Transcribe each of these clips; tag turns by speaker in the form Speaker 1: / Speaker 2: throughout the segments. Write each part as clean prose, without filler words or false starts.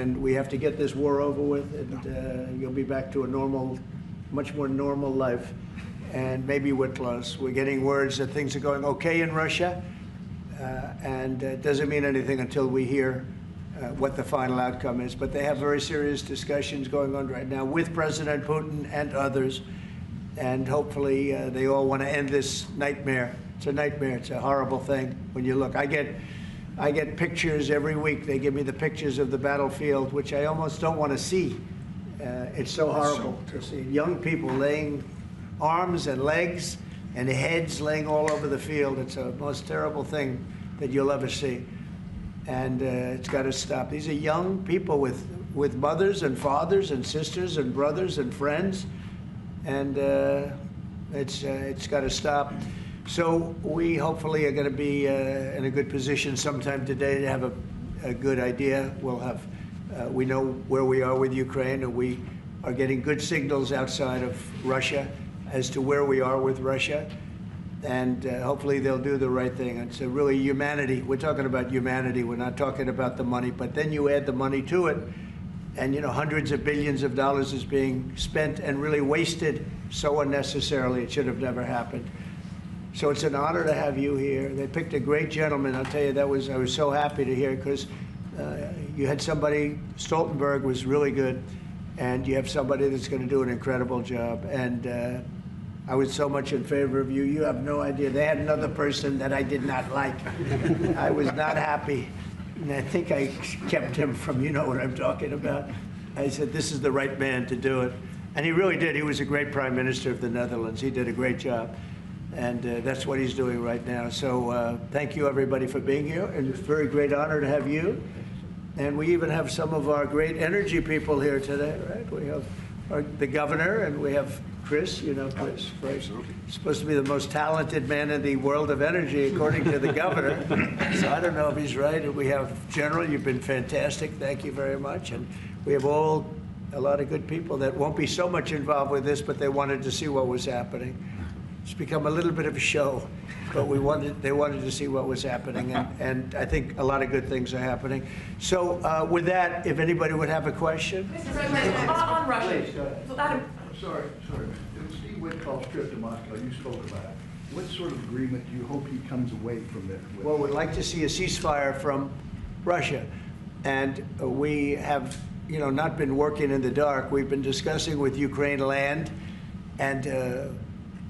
Speaker 1: and we have to get this war over with, and you'll be back to a normal, much more normal life. And maybe we're close. We're getting words that things are going okay in Russia, and it doesn't mean anything until we hear what the final outcome is. But they have very serious discussions going on right now with President Putin and others, and hopefully they all want to end this nightmare. It's a nightmare. It's a horrible thing when you look. I get pictures every week. They give me the pictures of the battlefield, which I almost don't want to see. It's so horrible to see young people laying arms and legs and heads laying all over the field. It's the most terrible thing that you'll ever see. And it's got to stop. These are young people with mothers and fathers and sisters and brothers and friends. And it's got to stop. So we hopefully are going to be in a good position sometime today to have a good idea. We'll have, we know where we are with Ukraine, and we are getting good signals outside of Russia as to where we are with Russia. And hopefully they'll do the right thing. It's really humanity. We're talking about humanity. We're not talking about the money. But then you add the money to it, and you know, hundreds of billions of dollars is being spent and really wasted so unnecessarily. It should have never happened. So it's an honor to have you here. They picked a great gentleman. I'll tell you, I was so happy to hear, because you had somebody, Stoltenberg was really good, and you have somebody that's going to do an incredible job. And I was so much in favor of you. You have no idea. They had another person that I did not like. I was not happy. And I think I kept him from, you know what I'm talking about. I said, this is the right man to do it. And he really did. He was a great prime minister of the Netherlands. He did a great job. And that's what he's doing right now. So thank you, everybody, for being here. And it's a very great honor to have you. And we even have some of our great energy people here today, right? We have the governor, and we have Chris, you know Chris, right? He's supposed to be the most talented man in the world of energy, according to the governor. So I don't know if he's right. And we have General, you've been fantastic. Thank you very much. And we have a lot of good people that won't be so much involved with this, but they wanted to see what was happening. It's become a little bit of a show, but they wanted to see what was happening, and I think a lot of good things are happening. So with that, if anybody would have a question.
Speaker 2: Mr. President, on Russia.
Speaker 3: Please, sorry. In Steve Witkoff's trip to Moscow, you spoke about it. What sort of agreement do you hope he comes away from it with?
Speaker 1: Well, we'd like to see a ceasefire from Russia, and we have, you know, not been working in the dark. We've been discussing with Ukraine land and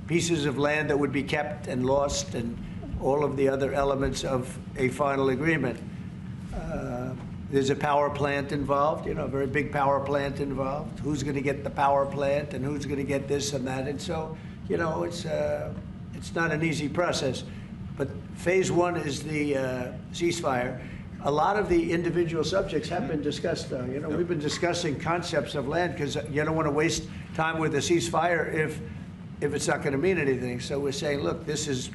Speaker 1: pieces of land that would be kept and lost, and all of the other elements of a final agreement. There's a power plant involved, you know, a very big power plant involved. Who's going to get the power plant, and who's going to get this and that? And so, you know, it's not an easy process. But phase one is the ceasefire. A lot of the individual subjects have been discussed, though. You know, we've been discussing concepts of land, because you don't want to waste time with a ceasefire if it's not going to mean anything. So we're saying, look, this is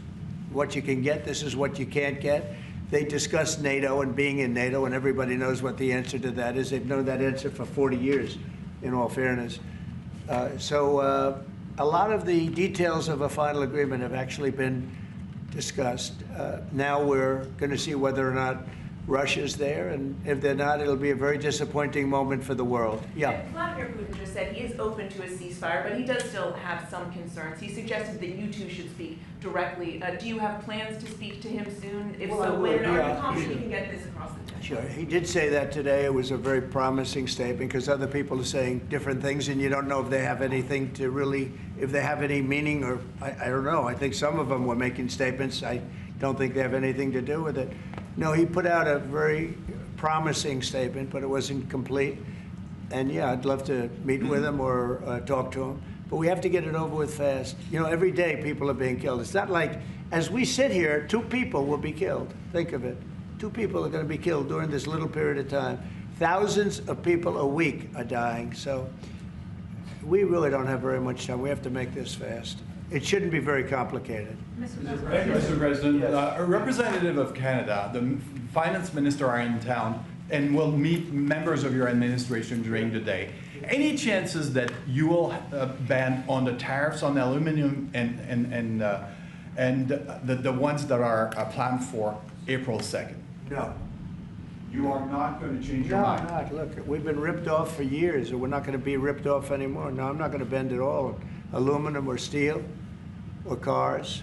Speaker 1: what you can get, this is what you can't get. They discussed NATO and being in NATO, and everybody knows what the answer to that is. They've known that answer for 40 years, in all fairness. So a lot of the details of a final agreement have actually been discussed. Now we're going to see whether or not Russia's there, and if they're not, it'll be a very disappointing moment for the world. Yeah.
Speaker 2: Vladimir Putin just said he is open to a ceasefire, but he does still have some concerns. He suggested that you two should speak directly. Do you have plans to speak to him soon? If so, when? Are you confident you can get this across the table?
Speaker 1: Sure. He did say that today. It was a very promising statement, because other people are saying different things, and you don't know if they have anything to really, if they have any meaning, or I don't know. I think some of them were making statements. I don't think they have anything to do with it. No, he put out a very promising statement, but it wasn't complete. And yeah, I'd love to meet with him or talk to him. But we have to get it over with fast. You know, every day people are being killed. It's not like, as we sit here, 2 people will be killed. Think of it. 2 people are going to be killed during this little period of time. Thousands of people a week are dying. So we really don't have very much time. We have to make this fast. It shouldn't be very complicated.
Speaker 4: Mr. President, yes. A representative of Canada, the finance minister, are in town and will meet members of your administration during the day. Any chances that you will ban on the tariffs on aluminum and the ones that are planned for April 2nd?
Speaker 1: No.
Speaker 4: You are not going to change your
Speaker 1: No,
Speaker 4: mind?
Speaker 1: I'm not. Look, we've been ripped off for years, and we're not going to be ripped off anymore. No, I'm not going to bend at all. Aluminum or steel or cars,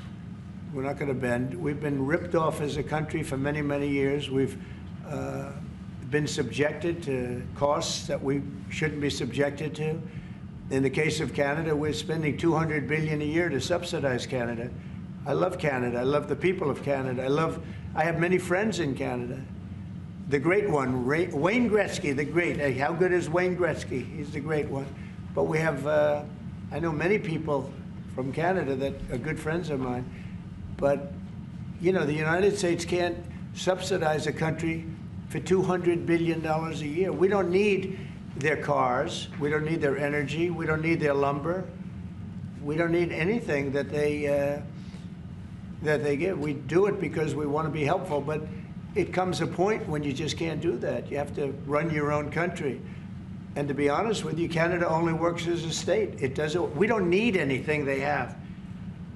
Speaker 1: we're not going to bend. We've been ripped off as a country for many, many years. We've been subjected to costs that we shouldn't be subjected to. In the case of Canada, we're spending $200 billion a year to subsidize Canada. I love Canada. I love the people of Canada. I have many friends in Canada. The great one, Wayne Gretzky, the great. Hey, how good is Wayne Gretzky? He's the great one. But we have, I know many people from Canada that are good friends of mine. But, you know, the United States can't subsidize a country for $200 billion a year. We don't need their cars. We don't need their energy. We don't need their lumber. We don't need anything that they give. We do it because we want to be helpful, but it comes a point when you just can't do that. You have to run your own country. And to be honest with you, Canada only works as a state. It doesn't. We don't need anything they have.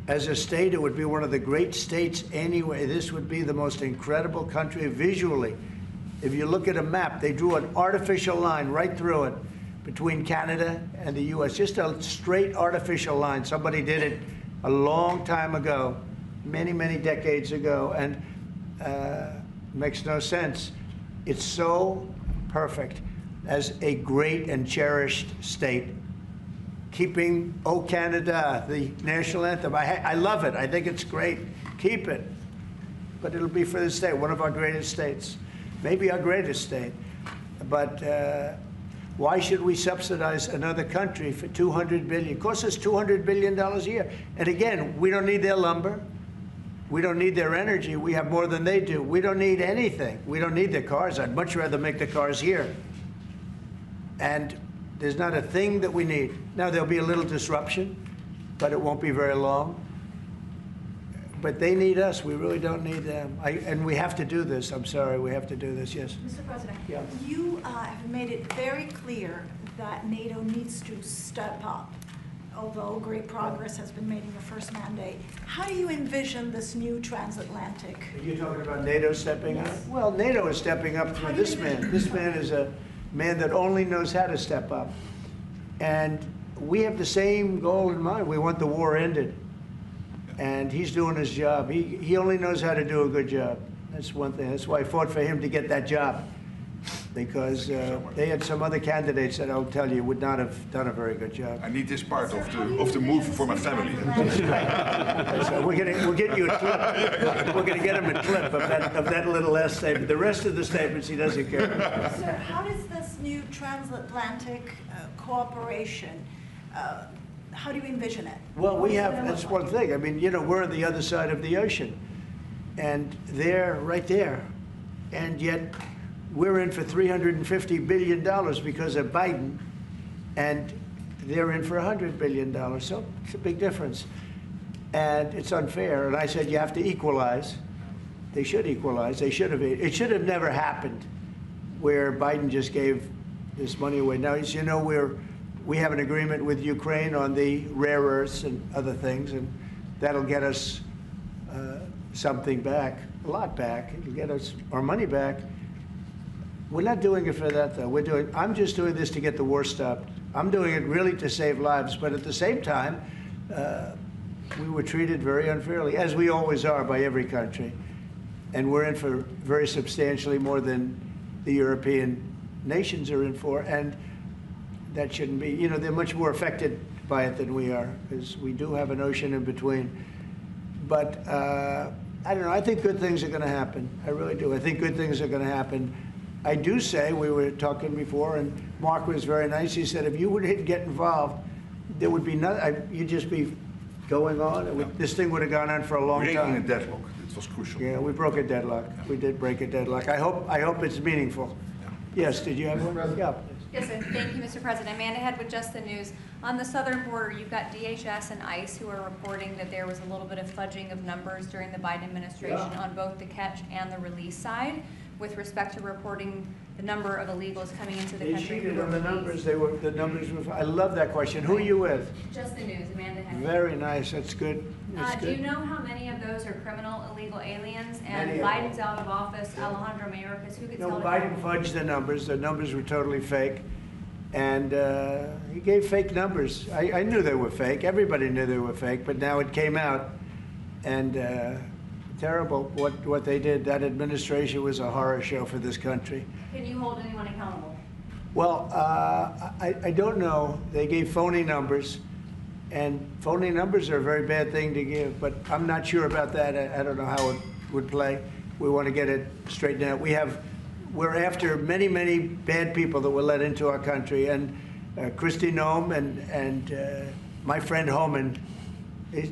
Speaker 1: As a state, it would be one of the great states anyway. This would be the most incredible country visually. If you look at a map, they drew an artificial line right through it between Canada and the U.S. Just a straight artificial line. Somebody did it a long time ago, many, many decades ago, and makes no sense. It's so perfect as a great and cherished state. Keeping "O Canada," the national anthem. I love it. I think it's great. Keep it. But it'll be for the state, one of our greatest states. Maybe our greatest state. But why should we subsidize another country for $200 billion? It costs us $200 billion a year. And again, we don't need their lumber. We don't need their energy. We have more than they do. We don't need anything. We don't need their cars. I'd much rather make the cars here. And there's not a thing that we need. Now, there'll be a little disruption, but it won't be very long. But they need us. We really don't need them. And we have to do this. I'm sorry. We have to do this. Yes?
Speaker 5: Mr. President,
Speaker 1: Yeah.
Speaker 5: you have made it very clear that NATO needs to step up, although great progress has been made in your first mandate. How do you envision this new transatlantic?
Speaker 1: Are you talking about NATO stepping up?
Speaker 5: Yes.
Speaker 1: Well, NATO is stepping up through this man. This man is a man that only knows how to step up. And we have the same goal in mind. We want the war ended. And he's doing his job. He only knows how to do a good job. That's one thing. That's why I fought for him to get that job. Because they had some other candidates that I'll tell you would not have done a very good job.
Speaker 6: I need this part of the move for my family.
Speaker 1: So we'll get you a clip. We're going to get him a clip of that little last statement. The rest of the statements he doesn't care.
Speaker 5: Sir, how does this new transatlantic cooperation, how do you envision it?
Speaker 1: Well, that's one thing. I mean, you know, we're on the other side of the ocean. And they're right there. And yet we're in for $350 billion because of Biden. And they're in for $100 billion. So it's a big difference. And it's unfair. And I said, you have to equalize. They should equalize. They should have. It should have never happened where Biden just gave this money away. Now, as you know, we have an agreement with Ukraine on the rare earths and other things, and that'll get us something back, a lot back. It'll get us our money back. We're not doing it for that, though. I'm just doing this to get the war stopped. I'm doing it really to save lives, but at the same time, we were treated very unfairly, as we always are by every country. And we're in for very substantially more than the European nations are in for, and that shouldn't be. You know, they're much more affected by it than we are, because we do have an ocean in between. But I don't know. I think good things are going to happen. I really do. I think good things are going to happen. I do say, we were talking before, and Mark was very nice. He said, if you would get involved, there would be nothing. You'd just be going on. This thing would have gone on for a long
Speaker 6: Breaking a
Speaker 1: time.
Speaker 6: deadlock. It was crucial.
Speaker 1: Yeah, we broke a deadlock. We did break a deadlock. I hope it's meaningful. Yes, did you have one? Yeah.
Speaker 7: Yes, sir. Thank you, Mr. President. Amanda Head with Just the News. On the southern border, you've got DHS and ICE who are reporting that there was a little bit of fudging of numbers during the Biden administration on both the catch and the release side, with respect to reporting the number of illegals coming into the
Speaker 1: They
Speaker 7: country.
Speaker 1: cheated on the numbers. The numbers were, I love that question. Who are you with?
Speaker 7: Just the news, Amanda Head.
Speaker 1: Very nice. That's good. That's
Speaker 7: Do you
Speaker 1: good.
Speaker 7: know how many of those are criminal illegal aliens? And
Speaker 1: Many of
Speaker 7: Biden's out of office, Alejandro Mayorkas, who gets
Speaker 1: No,
Speaker 7: held
Speaker 1: Biden
Speaker 7: accountable?
Speaker 1: fudged the numbers. The numbers were totally fake. And he gave fake numbers. I knew they were fake. Everybody knew they were fake, but now it came out. And terrible what they did. That administration was a horror show for this country.
Speaker 7: Can you hold anyone accountable?
Speaker 1: Well, I don't know. They gave phony numbers. And phony numbers are a very bad thing to give, but I'm not sure about that. I don't know how it would play. We want to get it straightened out. We're after many, many bad people that were let into our country, and Kristi Noem and my friend Homan.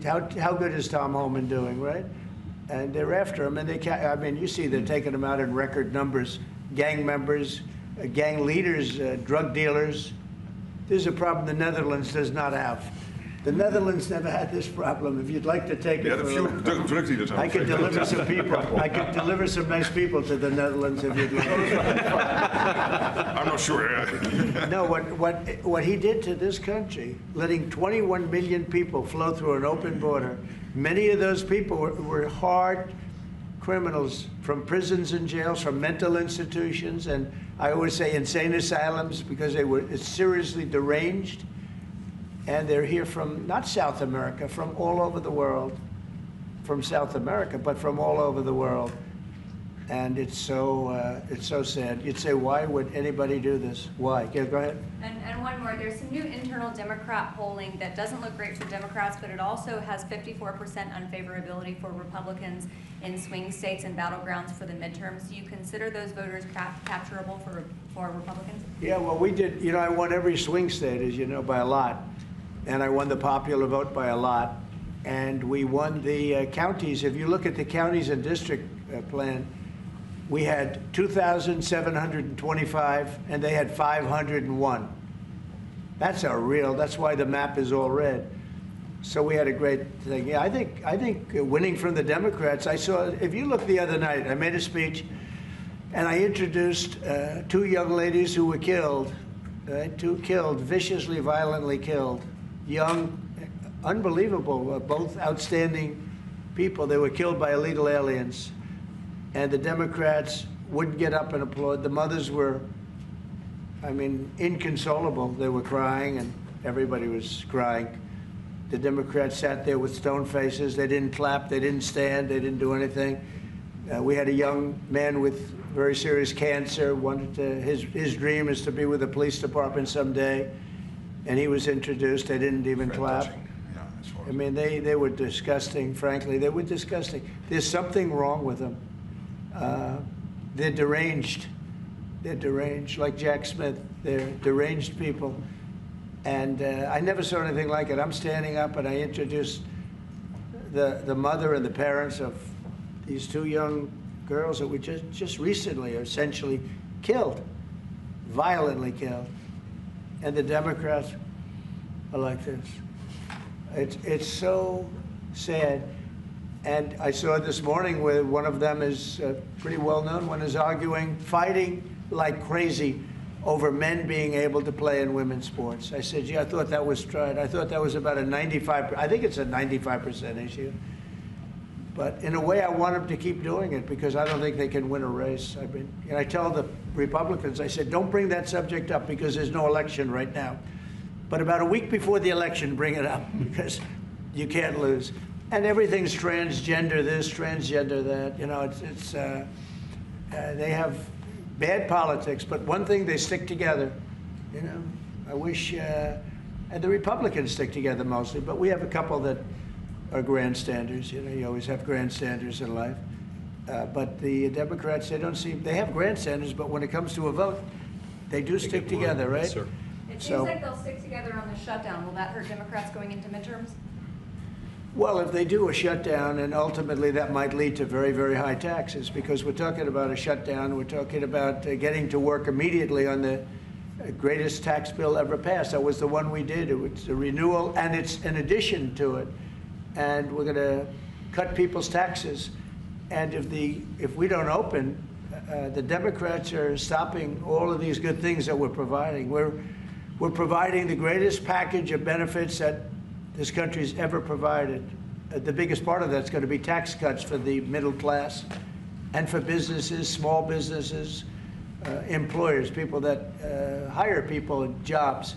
Speaker 1: How good is Tom Homan doing, right? And they're after him, and I mean, you see they're taking him out in record numbers. Gang members, gang leaders, drug dealers. This is a problem the Netherlands does not have. The Netherlands never had this problem. If you'd like to take it,
Speaker 6: Ja, de few drug dealers.
Speaker 1: I could deliver some people. I could deliver some nice people to the Netherlands if you'd like.
Speaker 6: I'm not sure.
Speaker 1: No, what he did to this country, letting 21 million people flow through an open border, many of those people were hard criminals from prisons and jails, from mental institutions, and I always say insane asylums because they were seriously deranged. And they're here from, not South America, from all over the world. From South America, but from all over the world. And it's so sad. You'd say, why would anybody do this? Why? Yeah, go ahead.
Speaker 7: And one more, there's some new internal Democrat polling that doesn't look great for Democrats, but it also has 54% unfavorability for Republicans in swing states and battlegrounds for the midterms. Do you consider those voters capturable for Republicans?
Speaker 1: Yeah, well, we did, I won every swing state, as you know, by a lot. And I won the popular vote by a lot. And we won the counties. If you look at the counties and district plan, we had 2,725, and they had 501. That's why the map is all red. So we had a great thing. Yeah, I think winning from the Democrats, if you look the other night, I made a speech, and I introduced two young ladies who were killed, viciously, violently killed. Young, unbelievable, both outstanding people. They were killed by illegal aliens. And the Democrats wouldn't get up and applaud. The mothers were, inconsolable. They were crying, and everybody was crying. The Democrats sat there with stone faces. They didn't clap. They didn't stand. They didn't do anything. We had a young man with very serious cancer. His dream is to be with the police department someday. And he was introduced. They didn't even clap. They were disgusting, frankly. They were disgusting. There's something wrong with them. They're deranged. They're deranged, like Jack Smith. They're deranged people. And I never saw anything like it. I'm standing up, and I introduced the mother and the parents of these two young girls that were just recently essentially killed, violently killed. And the Democrats are like this. It's so sad. And I saw this morning where one of them is pretty well known, one is fighting like crazy over men being able to play in women's sports. I said, I thought that was tried. I thought that was about a 95%, I think it's a 95% issue. But in a way, I want them to keep doing it because I don't think they can win a race. And I tell the Republicans, I said, don't bring that subject up because there's no election right now. But about a week before the election, bring it up because you can't lose. And everything's transgender this, transgender that. They have bad politics, but one thing, they stick together. I wish, and the Republicans stick together mostly, but we have a couple that are grandstanders. You always have grandstanders in life. But the Democrats, they have grandstanders, but when it comes to a vote, they do stick together, right?
Speaker 4: Yes, sir.
Speaker 7: It seems like they'll stick together on the shutdown. Will that hurt Democrats going into midterms?
Speaker 1: Well, if they do a shutdown, and ultimately that might lead to very, very high taxes, because we're talking about a shutdown, we're talking about getting to work immediately on the greatest tax bill ever passed. That was the one we did. It was a renewal, and it's an addition to it. And we're going to cut people's taxes. And if we don't open, The Democrats are stopping all of these good things that we're providing. We're providing the greatest package of benefits that this country's ever provided. The biggest part of that's going to be tax cuts for the middle class and for businesses, small businesses, employers, people that hire people in jobs.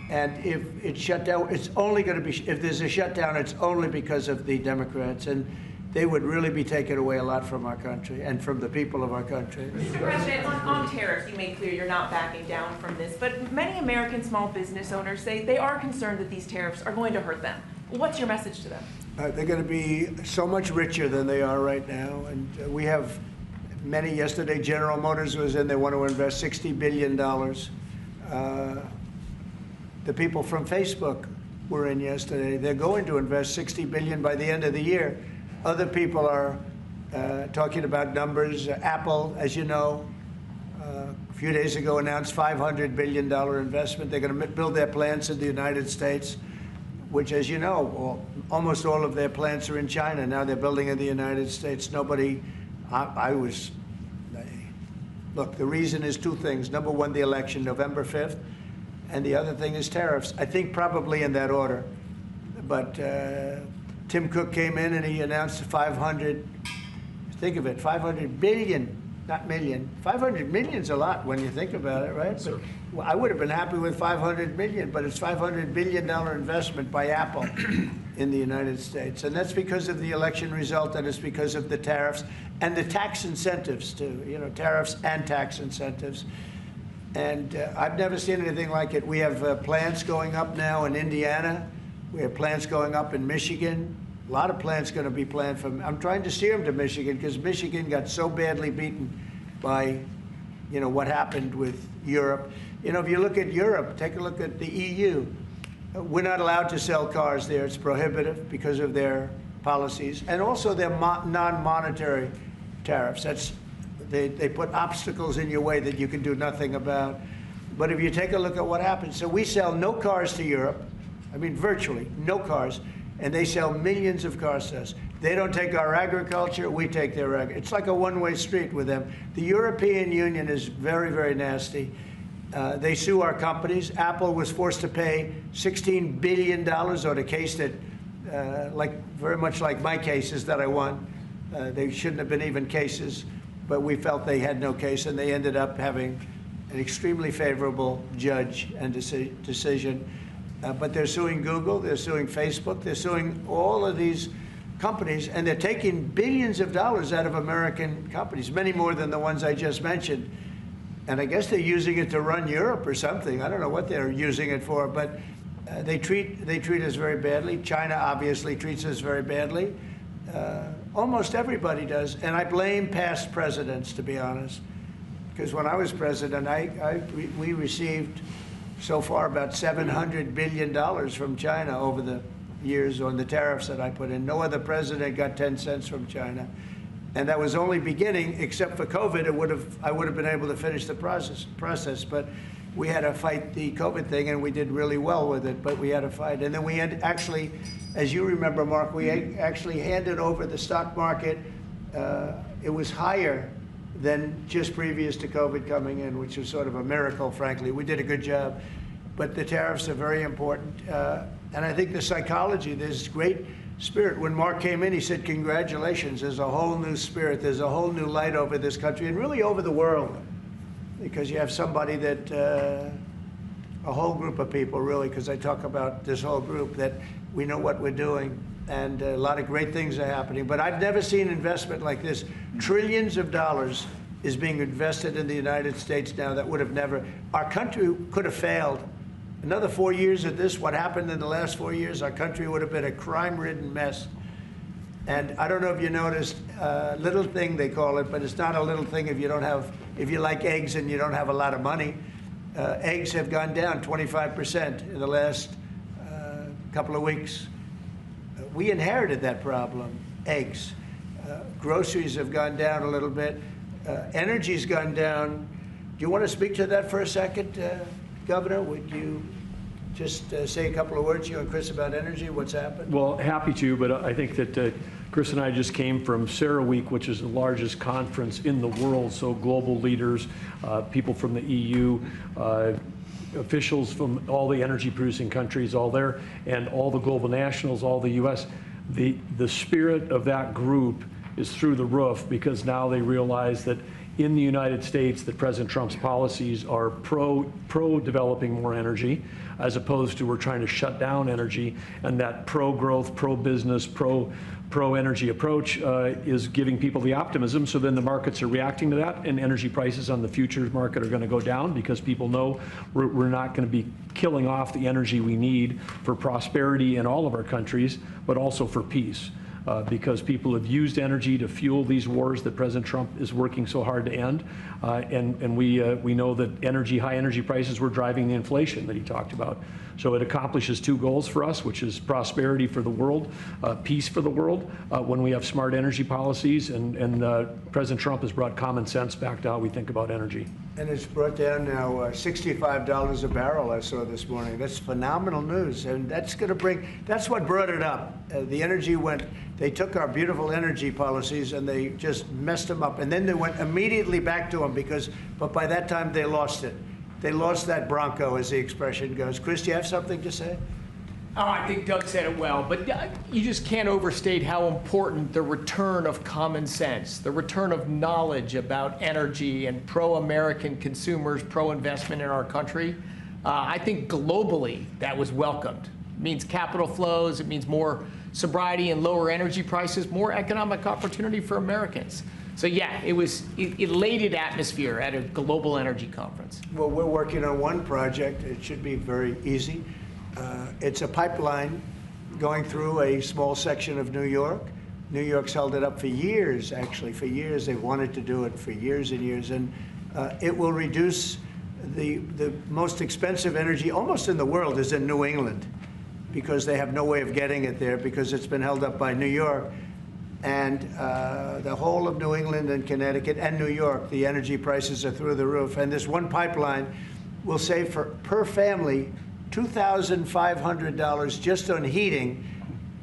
Speaker 1: And if it's shut down, it's only going to be, if there's a shutdown, it's only because of the Democrats. And they would really be taking away a lot from our country and from the people of our country.
Speaker 2: Mr. President, on tariffs, you made clear you're not backing down from this, but many American small business owners say they are concerned that these tariffs are going to hurt them. What's your message to them?
Speaker 1: They're going to be so much richer than they are right now. And we have many, yesterday General Motors was in, they want to invest $60 billion. The people from Facebook were in yesterday. They're going to invest $60 billion by the end of the year. Other people are talking about numbers. Apple, as you know, a few days ago announced $500 billion investment. They're going to build their plants in the United States, which, as you know, almost all of their plants are in China. Now they're building in the United States. Look, the reason is two things. Number one, the election, November 5th, and the other thing is tariffs. I think probably in that order. But Tim Cook came in and he announced 500, think of it, 500 billion, not million. 500 million's a lot when you think about it, right? But, well, I would have been happy with 500 million, but it's $500 billion investment by Apple in the United States. And that's because of the election result, and it's because of the tariffs and the tax incentives too, you know, tariffs and tax incentives. And I've never seen anything like it. We have plants going up now in Indiana. We have plants going up in Michigan. A lot of plants going to be planned from. I'm trying to steer them to Michigan because Michigan got so badly beaten by, you know, what happened with Europe. You know, if you look at Europe, take a look at the EU. We're not allowed to sell cars there. It's prohibitive because of their policies and also their non-monetary tariffs. They put obstacles in your way that you can do nothing about. But if you take a look at what happens, so we sell no cars to Europe. I mean, virtually no cars. And they sell millions of cars to us. They don't take our agriculture, we take their agriculture. It's like a one-way street with them. The European Union is very, very nasty. They sue our companies. Apple was forced to pay $16 billion on a case that, very much like my cases that I won. They shouldn't have been even cases, but we felt they had no case, and they ended up having an extremely favorable judge and decision. But they're suing Google, they're suing Facebook, they're suing all of these companies, and they're taking billions of dollars out of American companies, many more than the ones I just mentioned. And I guess they're using it to run Europe or something. I don't know what they're using it for, but they treat us very badly. China obviously treats us very badly. Almost everybody does, and I blame past presidents, to be honest, because when I was president, we received so far about $700 billion from China over the years on the tariffs that I put in. No other president got 10 cents from China. And that was only beginning, except for COVID, I would have been able to finish the process. But we had to fight the COVID thing, and we did really well with it, but we had to fight. And then we had actually, as you remember, Mark, we actually handed over the stock market. It was higher than just previous to COVID coming in, which was sort of a miracle, frankly. We did a good job. But the tariffs are very important. And I think the psychology, there's great spirit. When Mark came in, he said, congratulations, there's a whole new spirit, there's a whole new light over this country, and really over the world. Because you have somebody that, a whole group of people, really, because I talk about this whole group, that we know what we're doing, and a lot of great things are happening. But I've never seen investment like this. Trillions of dollars is being invested in the United States now that would have never, our country could have failed. Another 4 years of this, what happened in the last 4 years, our country would have been a crime-ridden mess. And I don't know if you noticed, little thing they call it, but it's not a little thing if you like eggs and you don't have a lot of money. Eggs have gone down 25% in the last couple of weeks. We inherited that problem, eggs. Groceries have gone down a little bit. Energy's gone down. Do you want to speak to that for a second, Governor? Would you just say a couple of words, you and Chris, about energy, what's happened?
Speaker 8: Well, happy to, but I think that Chris and I just came from CERAWeek, which is the largest conference in the world, so global leaders, people from the EU, officials from all the energy producing countries, all there, and all the global nationals, all the US. The spirit of that group is through the roof, because now they realize that in the United States that President Trump's policies are pro-developing more energy, as opposed to we're trying to shut down energy, and that pro-growth, pro-business, pro-energy approach is giving people the optimism. So then the markets are reacting to that, and energy prices on the futures market are going to go down, because people know we're not going to be killing off the energy we need for prosperity in all of our countries, but also for peace. Because people have used energy to fuel these wars that President Trump is working so hard to end. And we know that high energy prices were driving the inflation that he talked about. So it accomplishes two goals for us, which is prosperity for the world, peace for the world, when we have smart energy policies. And President Trump has brought common sense back to how we think about energy.
Speaker 1: And it's brought down now $65 a barrel, I saw this morning. That's phenomenal news. And that's going to that's what brought it up. The energy they took our beautiful energy policies and they just messed them up. And then they went immediately back to them, but by that time they lost it. They lost that Bronco, as the expression goes. Chris, do you have something to say?
Speaker 9: Oh, I think Doug said it well, but you just can't overstate how important the return of common sense, the return of knowledge about energy and pro-American consumers, pro-investment in our country. I think globally that was welcomed. It means capital flows, it means more sobriety and lower energy prices, more economic opportunity for Americans. So yeah, it was an elated atmosphere at a global energy conference.
Speaker 1: Well, we're working on one project. It should be very easy. It's a pipeline going through a small section of New York. New York's held it up for years, actually, for years. They've wanted to do it for years and years. And it will reduce the most expensive energy almost in the world is in New England, because they have no way of getting it there because it's been held up by New York. And the whole of New England and Connecticut and New York, the energy prices are through the roof. And this one pipeline will save per family $2,500 just on heating,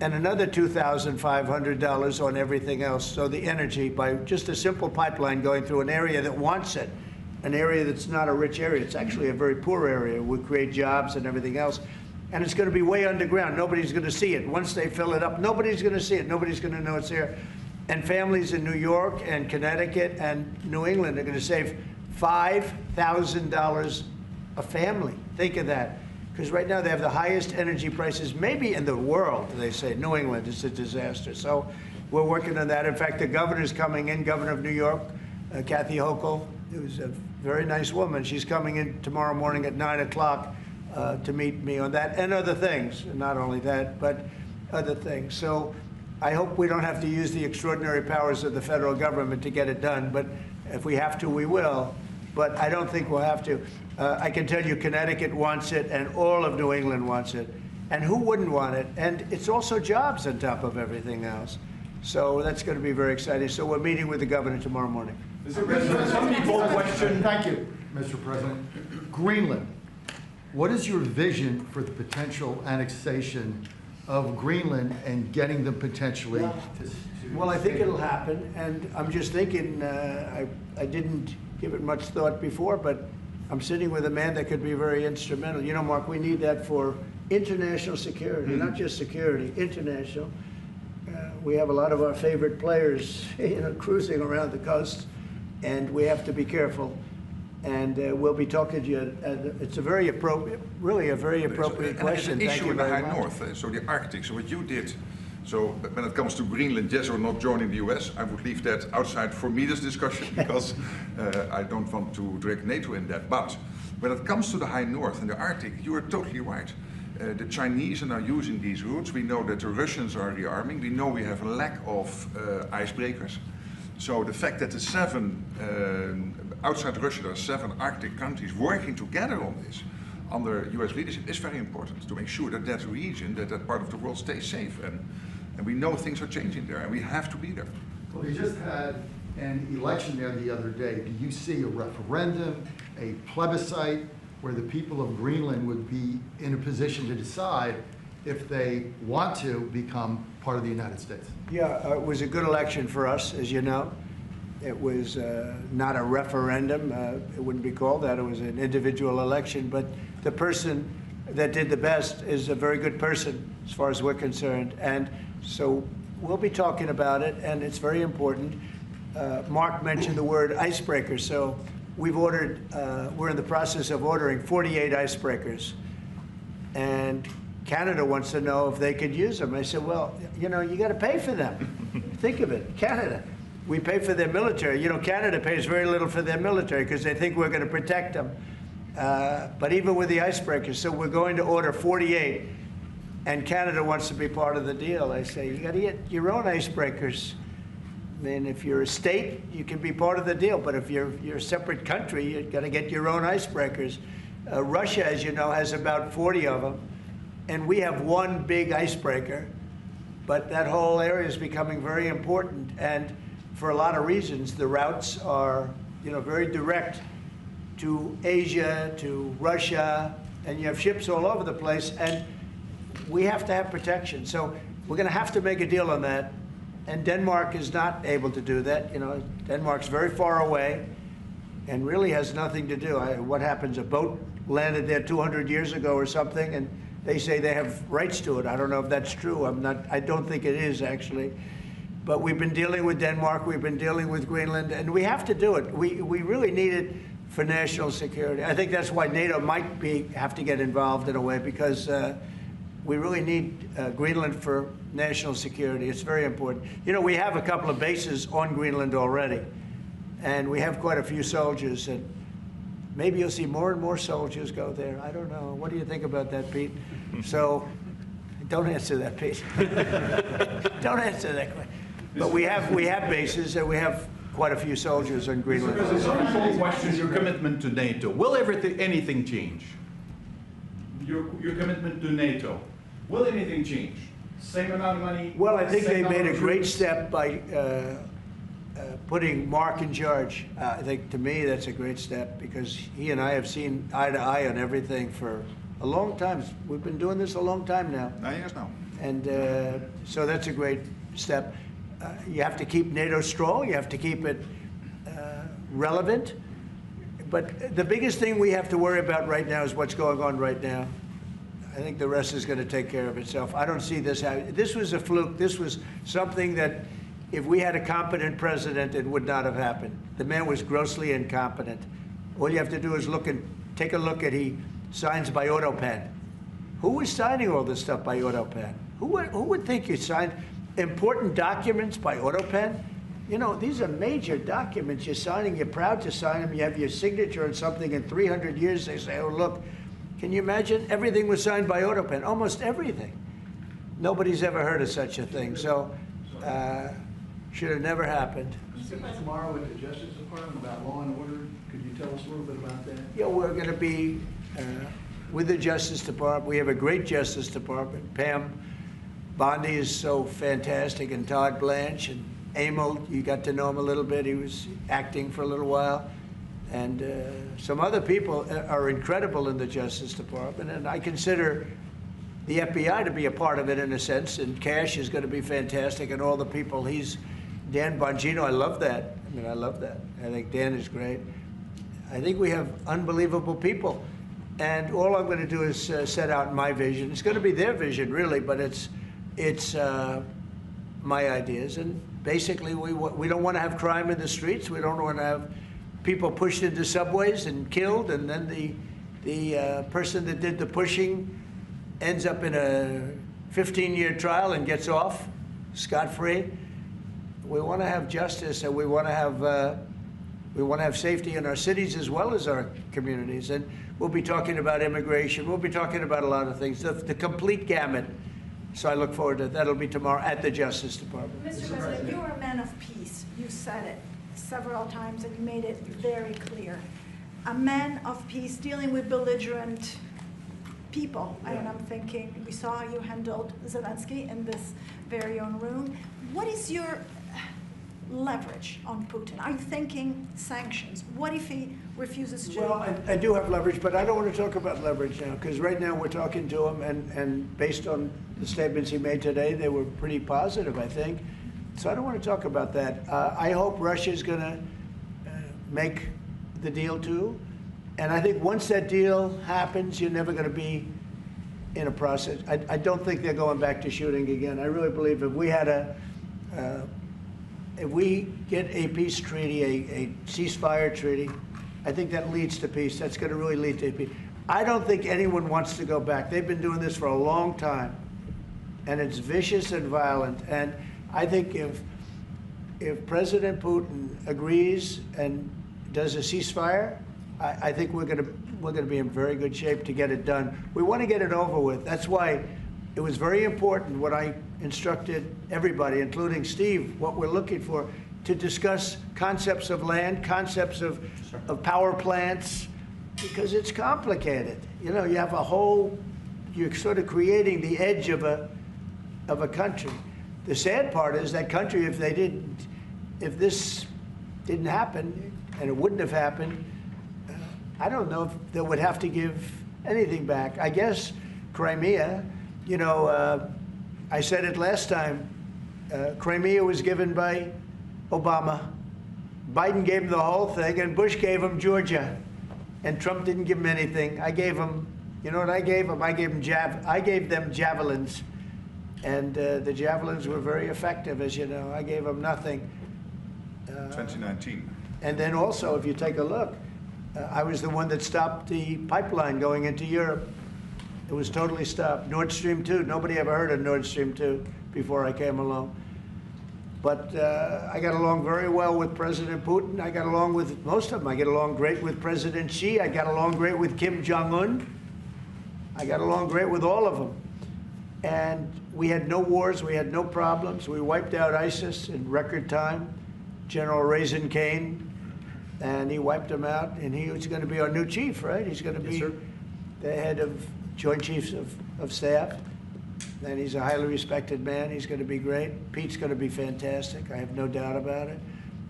Speaker 1: and another $2,500 on everything else. So the energy, by just a simple pipeline going through an area that wants it, an area that's not a rich area, it's actually a very poor area, would create jobs and everything else. And it's going to be way underground. Nobody's going to see it. Once they fill it up, nobody's going to see it. Nobody's going to know it's there. And families in New York and Connecticut and New England are going to save $5,000 a family. Think of that. Because right now they have the highest energy prices maybe in the world, they say. New England is a disaster. So we're working on that. In fact, the governor's coming in, Governor of New York, Kathy Hochul, who's a very nice woman. She's coming in tomorrow morning at 9 o'clock to meet me on that and other things. Not only that, but other things. So I hope we don't have to use the extraordinary powers of the federal government to get it done. But if we have to, we will. But I don't think we'll have to. I can tell you Connecticut wants it, and all of New England wants it. And who wouldn't want it? And it's also jobs on top of everything else. So that's going to be very exciting. So we're meeting with the governor tomorrow morning.
Speaker 4: Mr. President, some people question.
Speaker 3: Thank you, Mr. President. Greenland. What is your vision for the potential annexation of Greenland and getting them potentially to
Speaker 1: Well, I think it'll happen. And I'm just thinking, I didn't give it much thought before, but I'm sitting with a man that could be very instrumental. You know, Mark, we need that for international security, not just security, international. We have a lot of our favorite players, cruising around the coast, and we have to be careful. And we'll be talking to you. It's a very appropriate, really a very appropriate question.
Speaker 6: There's an
Speaker 1: Thank
Speaker 6: issue
Speaker 1: you
Speaker 6: in the
Speaker 1: very
Speaker 6: high
Speaker 1: much.
Speaker 6: north, so the Arctic. So what you did, so when it comes to Greenland, yes or not joining the US, I would leave that outside for me, this discussion, because I don't want to drag NATO in that. But when it comes to the high north and the Arctic, you are totally right. The Chinese are now using these routes. We know that the Russians are rearming. We know we have a lack of icebreakers. So the fact that the outside Russia, there are 7 Arctic countries working together on this under US leadership is very important to make sure that that region, that part of the world stays safe. And we know things are changing there, and we have to be there.
Speaker 3: Well, we just had an election there the other day. Do you see a referendum, a plebiscite, where the people of Greenland would be in a position to decide if they want to become part of the United States?
Speaker 1: Yeah, it was a good election for us, as you know. It was not a referendum. It wouldn't be called that. It was an individual election. But the person that did the best is a very good person, as far as we're concerned. And so we'll be talking about it, and it's very important. Mark mentioned the word icebreaker. So we've ordered, we're in the process of ordering 48 icebreakers. And Canada wants to know if they could use them. I said, well, you know, you got to pay for them. Think of it, Canada. We pay for their military. You know, Canada pays very little for their military because they think we're going to protect them. But even with the icebreakers, so we're going to order 48, and Canada wants to be part of the deal. I say, you got to get your own icebreakers. I mean, if you're a state, you can be part of the deal. But if you're a separate country, you've got to get your own icebreakers. Russia, as you know, has about 40 of them. And we have one big icebreaker. But that whole area is becoming very important. And for a lot of reasons, the routes are, you know, very direct to Asia, to Russia, and you have ships all over the place, and we have to have protection. So we're going to have to make a deal on that, and Denmark is not able to do that. You know, Denmark's very far away and really has nothing to do. What happens? A boat landed there 200 years ago or something, and they say they have rights to it. I don't know if that's true. I don't think it is, actually. But we've been dealing with Denmark, we've been dealing with Greenland, and we have to do it. We really need it for national security. I think that's why NATO might have to get involved in a way, because we really need Greenland for national security. It's very important. You know, we have a couple of bases on Greenland already, and we have quite a few soldiers, and maybe you'll see more and more soldiers go there. I don't know. What do you think about that, Pete? So, don't answer that, Pete. Don't answer that question. But we have bases, and we have quite a few soldiers on Greenland.
Speaker 4: Mr. President, simple question, your commitment to NATO. Will anything change? Your commitment to NATO. Will anything change? Same amount of money?
Speaker 1: Well, I think they made a great step by putting Mark in charge. I think, to me, that's a great step, because he and I have seen eye to eye on everything for a long time. We've been doing this a long time now.
Speaker 6: 9 years now.
Speaker 1: And so that's a great step. You have to keep NATO strong. You have to keep it relevant. But the biggest thing we have to worry about right now is what's going on right now. I think the rest is going to take care of itself. I don't see this happening. This was a fluke. This was something that, if we had a competent president, it would not have happened. The man was grossly incompetent. All you have to do is take a look at, he signs by AutoPen. Who was signing all this stuff by AutoPen? Who would think you signed important documents by AutoPen? You know, these are major documents you're signing. You're proud to sign them. You have your signature on something. In 300 years, they say, oh, look, can you imagine? Everything was signed by AutoPen, almost everything. Nobody's ever heard of such a thing. So, should have never happened.
Speaker 10: Tomorrow with the Justice Department about law and order, could you tell us a little bit about that?
Speaker 1: Yeah, we're going to be with the Justice Department. We have a great Justice Department. Pam Bondi is so fantastic, and Todd Blanche, and Emil, you got to know him a little bit. He was acting for a little while. And some other people are incredible in the Justice Department, and I consider the FBI to be a part of it in a sense, and Cash is going to be fantastic, and all the people. Dan Bongino, I love that. I mean, I love that. I think Dan is great. I think we have unbelievable people, and all I'm going to do is set out my vision. It's going to be their vision, really, but it's my ideas, and basically we don't want to have crime in the streets. We don't want to have people pushed into subways and killed, and then the person that did the pushing ends up in a 15-year trial and gets off scot-free. We want to have justice, and we want to have safety in our cities as well as our communities. And we'll be talking about immigration. We'll be talking about a lot of things, the complete gamut. So I look forward to that. That'll be tomorrow at the Justice Department.
Speaker 5: Mr. President, you're a man of peace. You said it several times, and you made it very clear. A man of peace dealing with belligerent people. Yeah. And I'm thinking, we saw how you handled Zelensky in this very own room. What is your leverage on Putin? Are you thinking sanctions? What if he refuses to?
Speaker 1: Well, I do have leverage, but I don't want to talk about leverage now, because right now we're talking to him, and based on the statements he made today, they were pretty positive, I think. So I don't want to talk about that. I hope Russia's going to make the deal too. And I think once that deal happens, you're never going to be in a process. I don't think they're going back to shooting again. I really believe if we had if we get a peace treaty, a ceasefire treaty, I think that leads to peace. That's going to really lead to peace. I don't think anyone wants to go back. They've been doing this for a long time, and it's vicious and violent. And I think if President Putin agrees and does a ceasefire, I think we're going to be in very good shape to get it done. We want to get it over with. That's why it was very important what I instructed everybody, including Steve, what we're looking for, to discuss concepts of land, concepts of power plants, because it's complicated. You know, you have a whole, you're sort of creating the edge of a country. The sad part is that country, if this didn't happen, and it wouldn't have happened, I don't know if they would have to give anything back. I guess Crimea, you know, I said it last time, Crimea was given by Obama. Biden gave him the whole thing, and Bush gave him Georgia. And Trump didn't give him anything. I gave him, you know what I gave him? I gave them javelins. And the javelins were very effective, as you know. I gave them nothing.
Speaker 6: 2019.
Speaker 1: And then also, if you take a look, I was the one that stopped the pipeline going into Europe. It was totally stopped. Nord Stream 2, nobody ever heard of Nord Stream 2 before I came along. But I got along very well with President Putin. I got along with most of them. I get along great with President Xi. I got along great with Kim Jong-un. I got along great with all of them. And we had no wars. We had no problems. We wiped out ISIS in record time. General Raisin Kane, and he wiped them out. And he was going to be our new chief, right? He's going to be the head of Joint Chiefs of Staff. And he's a highly respected man. He's going to be great. Pete's going to be fantastic. I have no doubt about it.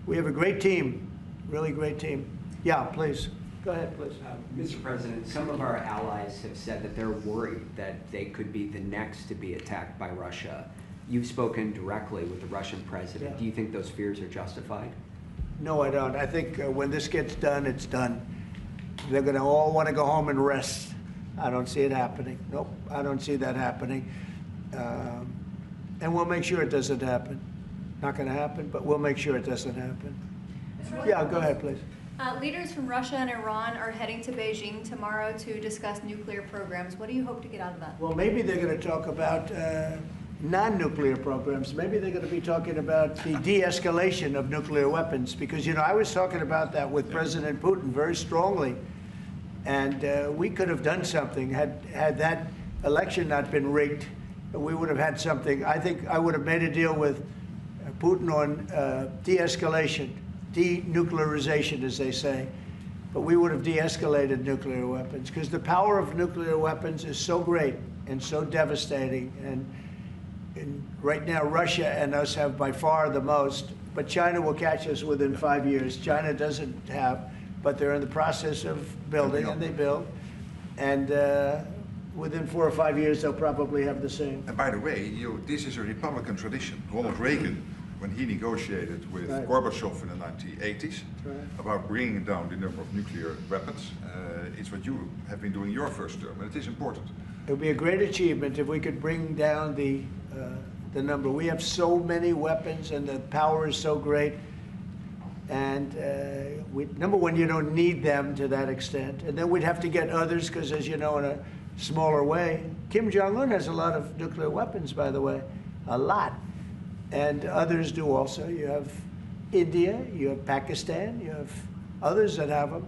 Speaker 1: We have a great team, really great team. Yeah, please. Go ahead, please.
Speaker 11: Mr. President, some of our allies have said that they're worried that they could be the next to be attacked by Russia. You've spoken directly with the Russian president.
Speaker 1: Yeah.
Speaker 11: Do you think those fears are justified?
Speaker 1: No, I don't. I think when this gets done, it's done. They're going to all want to go home and rest. I don't see it happening. Nope, I don't see that happening. And we'll make sure it doesn't happen. Not going to happen, but we'll make sure it doesn't happen. Yeah, go ahead, please.
Speaker 7: Leaders from Russia and Iran are heading to Beijing tomorrow to discuss nuclear programs. What do you hope to get out of that?
Speaker 1: Well, maybe they're going to talk about non-nuclear programs. Maybe they're going to be talking about the de-escalation of nuclear weapons, because, you know, I was talking about that with President Putin very strongly, and we could have done something had that election not been rigged. We would have had something. I think I would have made a deal with Putin on de-escalation, denuclearization, as they say, but we would have de-escalated nuclear weapons, because the power of nuclear weapons is so great and so devastating. And right now, Russia and us have by far the most, but China will catch us within 5 years. China doesn't have, but they're in the process of building, and they build. And within 4 or 5 years, they'll probably have the same.
Speaker 6: And by the way, this is a Republican tradition. Ronald Reagan, when he negotiated with Gorbachev in the 1980s about bringing down the number of nuclear weapons, it's what you have been doing your first term, and it is important.
Speaker 1: It would be a great achievement if we could bring down the number. We have so many weapons, and the power is so great. And number one, you don't need them to that extent. And then we'd have to get others, because, as you know, in a smaller way. Kim Jong-un has a lot of nuclear weapons, by the way, a lot. And others do also. You have India, you have Pakistan, you have others that have them.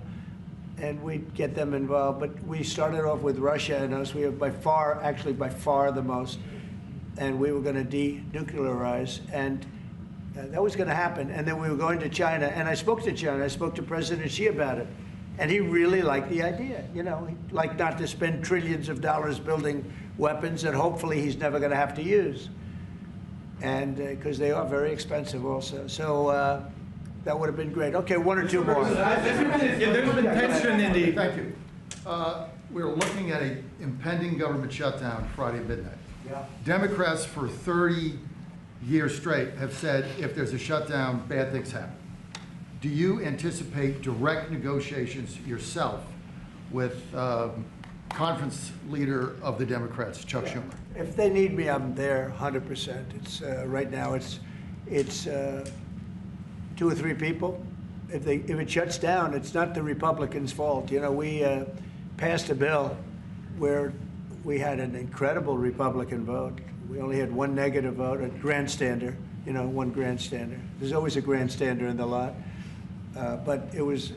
Speaker 1: And we'd get them involved. But we started off with Russia and us. We have by far, actually by far the most. And we were going to denuclearize. And that was going to happen. And then we were going to China. And I spoke to China. I spoke to President Xi about it. And he really liked the idea. You know, he'd like not to spend trillions of dollars building weapons that hopefully he's never going to have to use. And because they are very expensive also. So That would have been great. Okay, one or two more.
Speaker 4: There's been tension in the.
Speaker 3: Thank you. We're looking at an impending government shutdown Friday midnight.
Speaker 1: Yeah.
Speaker 3: Democrats for 30 years straight have said if there's a shutdown, bad things happen. Do you anticipate direct negotiations yourself with conference leader of the Democrats, Chuck Schumer?
Speaker 1: If they need me, I'm there 100%. It's right now. It's 2 or 3 people. If it shuts down, it's not the Republicans' fault. You know, we passed a bill where we had an incredible Republican vote. We only had 1 negative vote, a grandstander. You know, 1 grandstander. There's always a grandstander in the lot. But it was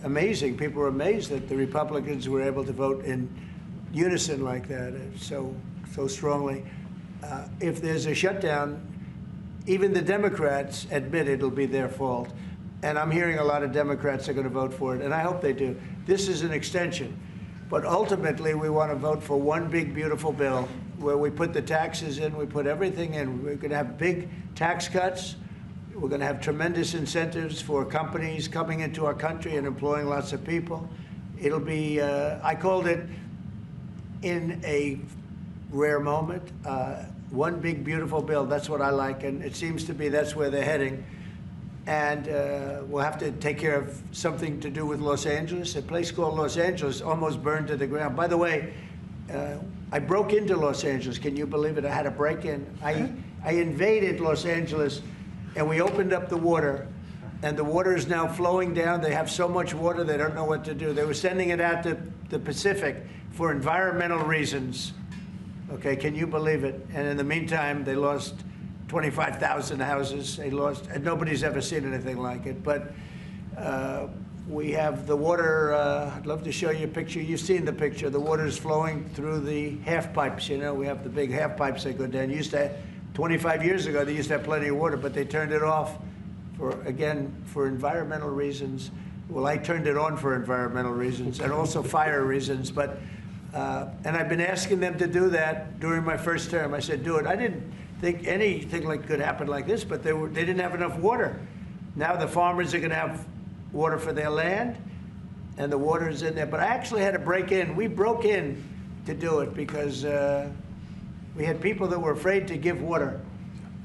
Speaker 1: amazing. People were amazed that the Republicans were able to vote in unison like that, so strongly. If there's a shutdown, even the Democrats admit it'll be their fault. And I'm hearing a lot of Democrats are going to vote for it, and I hope they do. This is an extension. But ultimately, we want to vote for one big, beautiful bill where we put the taxes in, we put everything in. We're going to have big tax cuts. We're going to have tremendous incentives for companies coming into our country and employing lots of people. It'll be, I called it, in a rare moment, one big, beautiful bill. That's what I like, and it seems to be that's where they're heading. And we'll have to take care of something to do with Los Angeles. A place called Los Angeles almost burned to the ground. By the way, I broke into Los Angeles. Can you believe it? I had a break-in. I invaded Los Angeles, and we opened up the water, and the water is now flowing down. They have so much water, they don't know what to do. They were sending it out to the Pacific for environmental reasons. Okay, can you believe it? And in the meantime, they lost 25,000 houses. They lost, and nobody's ever seen anything like it. But we have the water. I'd love to show you a picture. You've seen the picture. The water is flowing through the half pipes. You know, we have the big half pipes that go down. 25 years ago, they used to have plenty of water, but they turned it off for environmental reasons. Well, I turned it on for environmental reasons and also fire reasons. But and I've been asking them to do that during my first term. I said, do it. I didn't think anything like could happen like this, but they didn't have enough water. Now the farmers are going to have water for their land, and the water is in there. But I actually had to break in. We broke in to do it because we had people that were afraid to give water.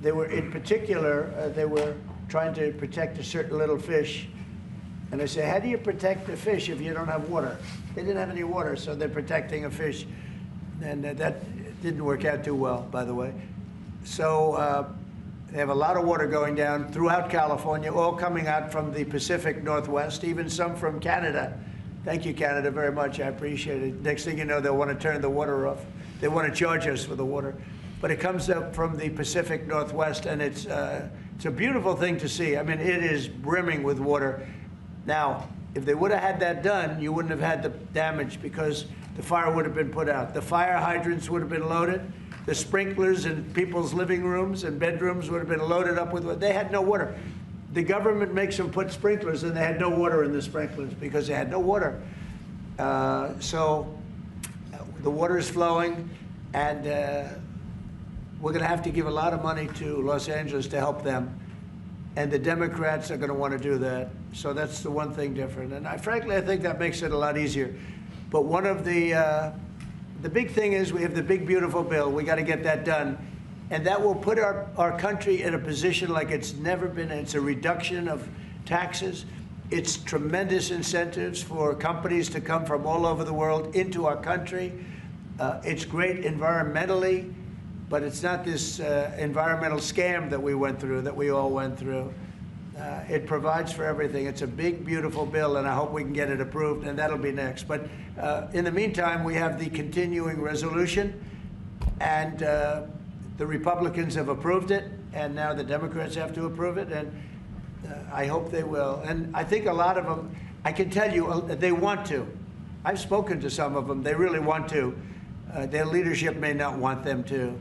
Speaker 1: They were, in particular, they were trying to protect a certain little fish. And I said, how do you protect a fish if you don't have water? They didn't have any water, so they're protecting a fish. And that didn't work out too well, by the way. So they have a lot of water going down throughout California, all coming out from the Pacific Northwest, even some from Canada. Thank you, Canada, very much. I appreciate it. Next thing you know, they'll want to turn the water off. They want to charge us for the water. But it comes up from the Pacific Northwest, and it's a beautiful thing to see. I mean, it is brimming with water. Now, if they would have had that done, you wouldn't have had the damage because the fire would have been put out. The fire hydrants would have been loaded. The sprinklers in people's living rooms and bedrooms would have been loaded up with water. They had no water. The government makes them put sprinklers, and they had no water in the sprinklers because they had no water. So the water is flowing, and we're going to have to give a lot of money to Los Angeles to help them. And the Democrats are going to want to do that. So that's the one thing different. And frankly, I think that makes it a lot easier. But one of the big thing is we have the big, beautiful bill. We got to get that done. And that will put our country in a position like it's never been. It's a reduction of taxes. It's tremendous incentives for companies to come from all over the world into our country. It's great environmentally. But it's not this environmental scam that we went through, that we all went through. It provides for everything. It's a big, beautiful bill, and I hope we can get it approved, and that'll be next. But in the meantime, we have the continuing resolution, and the Republicans have approved it, and now the Democrats have to approve it, and I hope they will. And I think a lot of them, I can tell you, they want to. I've spoken to some of them. They really want to. Their leadership may not want them to.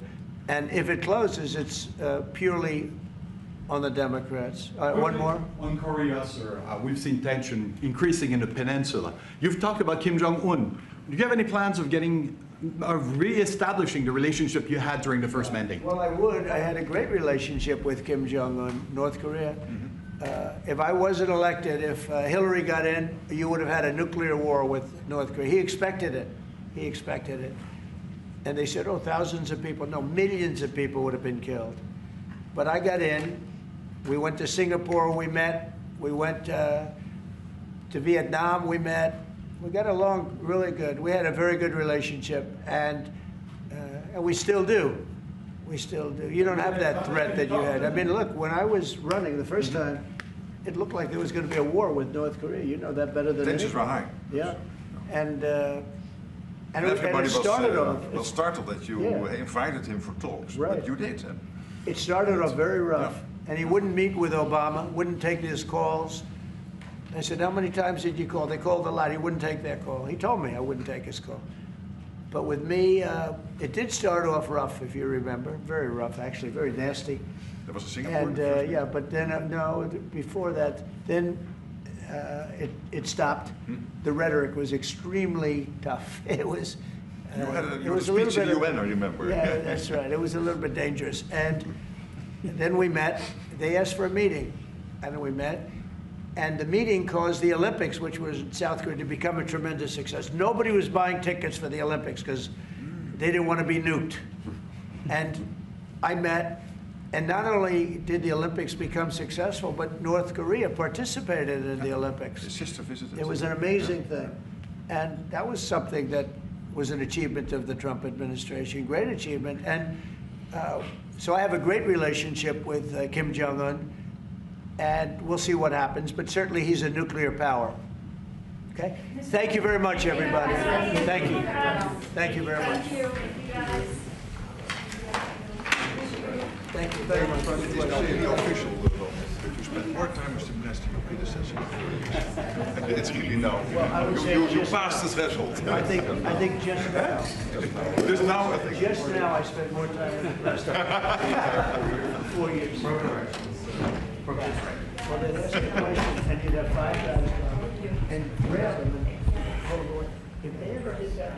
Speaker 1: And if it closes, it's purely on the Democrats. One more?
Speaker 4: On Korea, sir, we've seen tension increasing in the peninsula. You've talked about Kim Jong-un. Do you have any plans of re-establishing the relationship you had during the first mandate?
Speaker 1: Well, I would. I had a great relationship with Kim Jong-un, North Korea. if I wasn't elected, if Hillary got in, you would have had a nuclear war with North Korea. He expected it. He expected it. And they said, oh, thousands of people. No, millions of people would have been killed. But I got in. We went to Singapore, we met. We went to Vietnam, we met. We got along really good. We had a very good relationship, and we still do. We still do. You don't have that threat that you had. I mean, look, when I was running the first time, it looked like there was going to be a war with North Korea. You know that better than
Speaker 6: Tensions were high.
Speaker 1: Yeah, and
Speaker 6: everybody
Speaker 1: it started
Speaker 6: was startled that you invited him for talks.
Speaker 1: Right.
Speaker 6: But you did.
Speaker 1: It started off very rough, and he wouldn't meet with Obama, wouldn't take his calls. I said, how many times did you call? They called a lot. He wouldn't take their call. He told me I wouldn't take his call. But with me, it did start off rough, if you remember. Very rough, actually, very nasty.
Speaker 6: There was a Singapore.
Speaker 1: And yeah, but then, no, before that, then it stopped. The rhetoric was extremely tough. It was.
Speaker 6: You had
Speaker 1: it was a little
Speaker 6: speech
Speaker 1: bit
Speaker 6: in the UN, I remember.
Speaker 1: Yeah, that's right. It was a little bit dangerous. And then we met. They asked for a meeting, and then we met. And the meeting caused the Olympics, which was in South Korea, to become a tremendous success. Nobody was buying tickets for the Olympics because they didn't want to be nuked. And I met, and not only did the Olympics become successful, but North Korea participated in the Olympics.
Speaker 6: His sister visited.
Speaker 1: It was an amazing thing. And that was something that was an achievement of the Trump administration, great achievement. And so I have a great relationship with Kim Jong-un. And we'll see what happens, but certainly he's a nuclear power. Okay? Thank you very much, everybody. Thank you. Thank you very much. Thank you very much.
Speaker 6: It is now really official that you spent more time as the minister your predecessor. It's really now.
Speaker 1: Well, I would say
Speaker 6: you passed the threshold.
Speaker 1: I think just now.
Speaker 6: Just now, I think.
Speaker 1: Just now I spent more time with the president. 4 years. Well, they'd ask a question, and you'd have 5 guys come and grab them and hold on. If they ever did that,